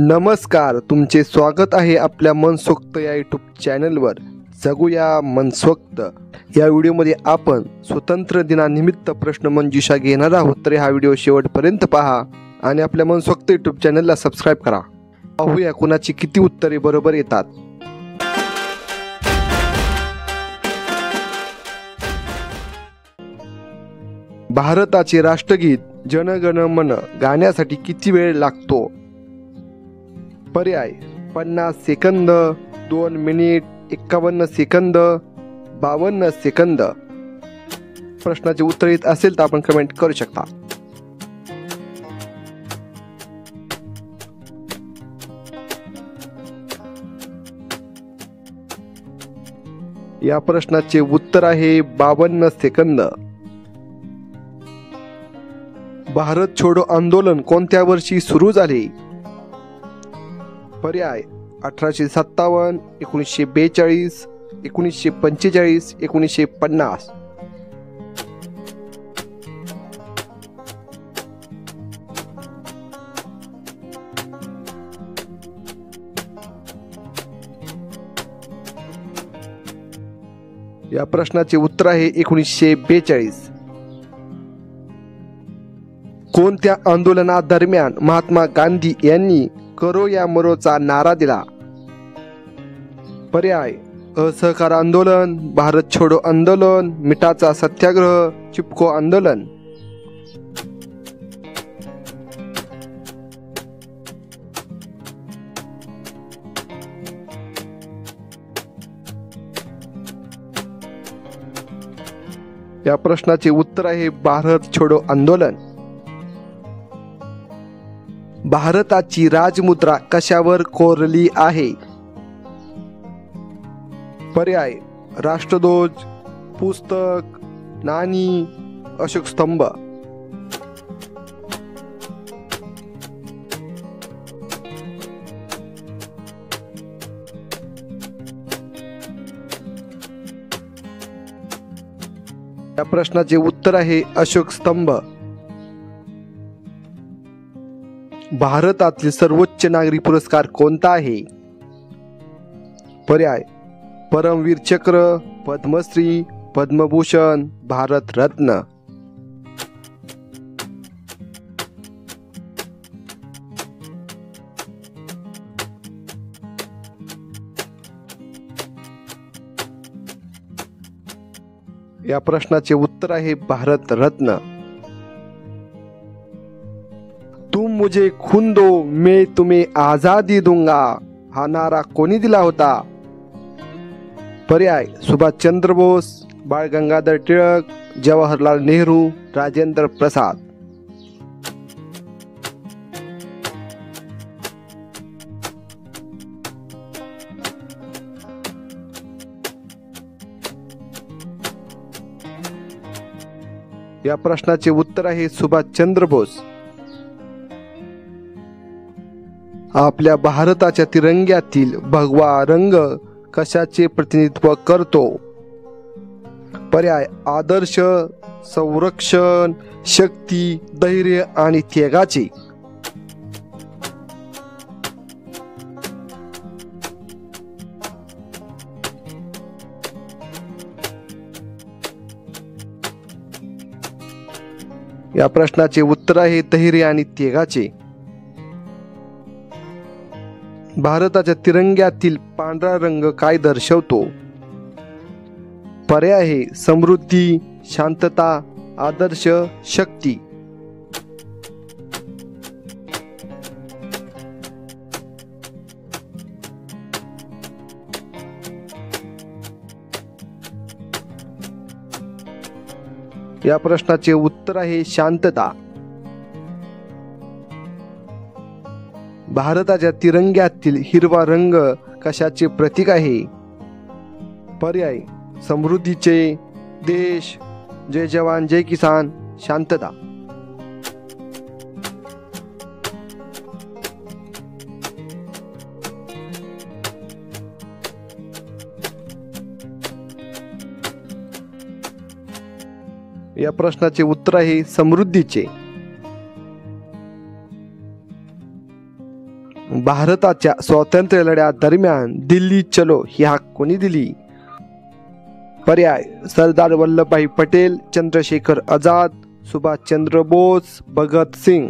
नमस्कार, तुमचे स्वागत आहे आपल्या मनसोक्त या यूट्यूब चॅनलवर. जगूया मनसोक्त या व्हिडिओमध्ये आपण स्वतंत्र दिनानिमित्त प्रश्नमंजुषा घेणार आहोत. तर हा व्हिडिओ शेवटपर्यंत पहा आणि आपल्या मनसोक्त यूट्यूब चॅनलला सबस्क्राईब करा. पाहूया कुणाची किती उत्तरे बरोबर येतात. भारताचे राष्ट्रगीत जन गण मन गाण्यासाठी किती वेळ लागतो? पर्याय 50 सेकंद, 2 मिनिट, 51 सेकंद, 52 सेकंद. प्रश्नाचे उत्तर येत असेल तर आपण कमेंट करू शकता. या प्रश्नाचे उत्तर आहे 52 सेकंद. भारत छोडो आंदोलन कोणत्या वर्षी सुरू झाले? पर्याय 1857, 1942, 1945, 1950. या प्रश्नाचे उत्तर आहे 1942. कोणत्या आंदोलनादरम्यान महात्मा गांधी यांनी करो या मरोचा नारा दिला? पर्याय असहकार आंदोलन, भारत छोडो आंदोलन, मिठाचा सत्याग्रह, चिपको आंदोलन. या प्रश्नाचे उत्तर आहे भारत छोडो आंदोलन. भारताची राजमुद्रा कशावर कोरली आहे? पर्याय राष्ट्रध्वज, पुस्तक, नाणी, अशोक स्तंभ. या प्रश्नाचे उत्तर आहे अशोक स्तंभ. भारतातील सर्वोच्च नागरी पुरस्कार कोणता आहे? पर्याय परमवीर चक्र, पद्मश्री, पद्मभूषण, भारत रत्न. या प्रश्नाचे उत्तर आहे भारत रत्न. तुम मुझे खून दो मैं तुम्हें आजादी दूंगा हा नारा कोणी दिला होता? पर्याय सुभाषचंद्र बोस, बाळ गंगाधर टिळक, जवाहरलाल नेहरू, राजेंद्र प्रसाद. या प्रश्नाचे उत्तर आहे सुभाषचंद्र बोस. आपल्या भारताच्या तिरंग्यातील भगवा रंग कशाचे प्रतिनिधित्व करतो? पर्याय आदर्श, संरक्षण, शक्ती, धैर्य आणि त्यागाचे. या प्रश्नाचे उत्तर आहे धैर्य आणि त्यागाचे. भारताच्या तिरंग्यातील पांढरा रंग काय दर्शवतो? पर्याय आहे समृद्धी, शांतता, आदर्श, शक्ती. या प्रश्नाचे उत्तर आहे शांतता. भारताच्या तिरंग्यातील हिरवा रंग कशाचे प्रतीक आहे? पर्याय समृद्धीचे, देश, जय जवान जय किसान, शांतता. या प्रश्नाचे उत्तर आहे समृद्धीचे. भारताच्या स्वातंत्र्य लढ्या दरम्यान दिल्ली चलो ही हाक कोणी दिली? पर्याय सरदार वल्लभभाई पटेल, चंद्रशेखर आझाद, सुभाषचंद्र बोस, भगत सिंग.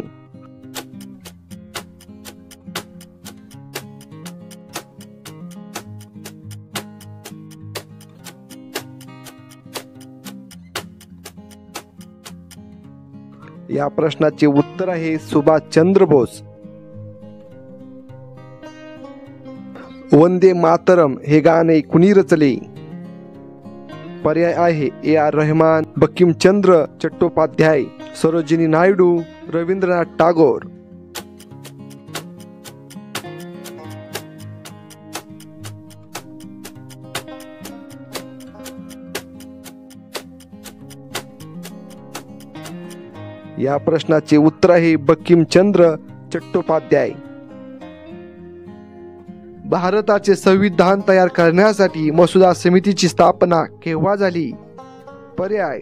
या प्रश्नाचे उत्तर आहे सुभाषचंद्र बोस. वंदे मातरम हे गाणे कुणी रचले? पर्याय आहे A.R. रहमान, बंकिमचंद्र चट्टोपाध्याय, सरोजिनी नायडू, रवींद्रनाथ टागोर. या प्रश्नाचे उत्तर आहे बंकिमचंद्र चट्टोपाध्याय. भारताचे संविधान तयार करण्यासाठी मसुदा समितीची स्थापना केव्हा झाली? पर्याय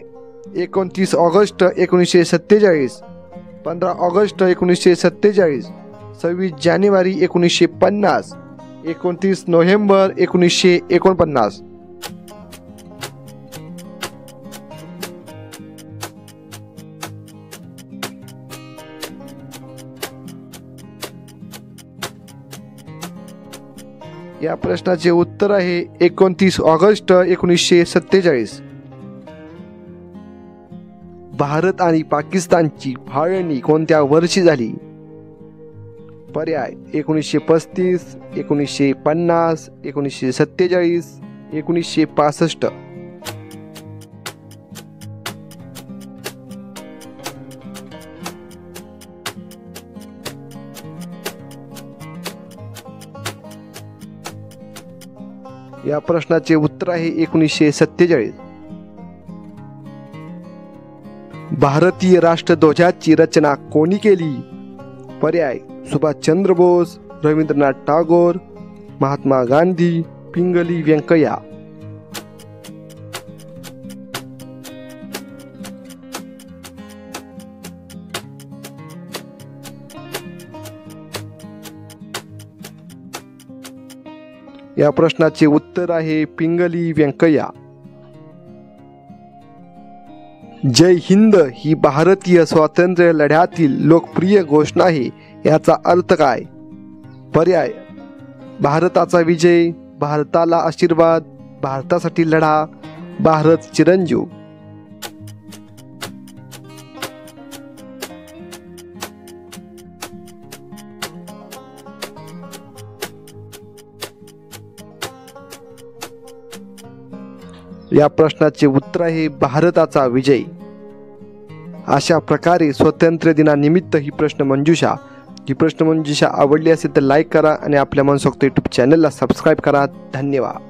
29 ऑगस्ट 1947, 15 ऑगस्ट 1947, 26 जानेवारी 1950, 29 नोव्हेंबर 1949. या प्रश्नाचे उत्तर आहे 29 ऑगस्ट 1947. भारत आणि पाकिस्तानची फाळणी कोणत्या वर्षी झाली? पर्याय 1935, 1950, 1947, 1965. या प्रश्नाचे उत्तर आहे 1947. भारतीय राष्ट्रध्वजाची रचना कोणी केली? पर्याय सुभाषचंद्र बोस, रवींद्रनाथ टागोर, महात्मा गांधी, पिंगली व्यंकय्या. या प्रश्नाचे उत्तर आहे पिंगली व्यंकय्या. जय हिंद ही भारतीय स्वातंत्र्य लढ्यातील लोकप्रिय घोषणा आहे. याचा अर्थ काय? पर्याय भारताचा विजय, भारताला आशीर्वाद, भारतासाठी लढा, भारत चिरंजीव. या प्रश्नाचे उत्तर आहे भारताचा विजय. अशा प्रकारे स्वातंत्र्य दिनानिमित्त ही प्रश्नमंजुषा आवडली असेल तर लाईक करा आणि आपल्या मनसोक्त यूट्यूब चॅनलला सबस्क्राईब करा. धन्यवाद.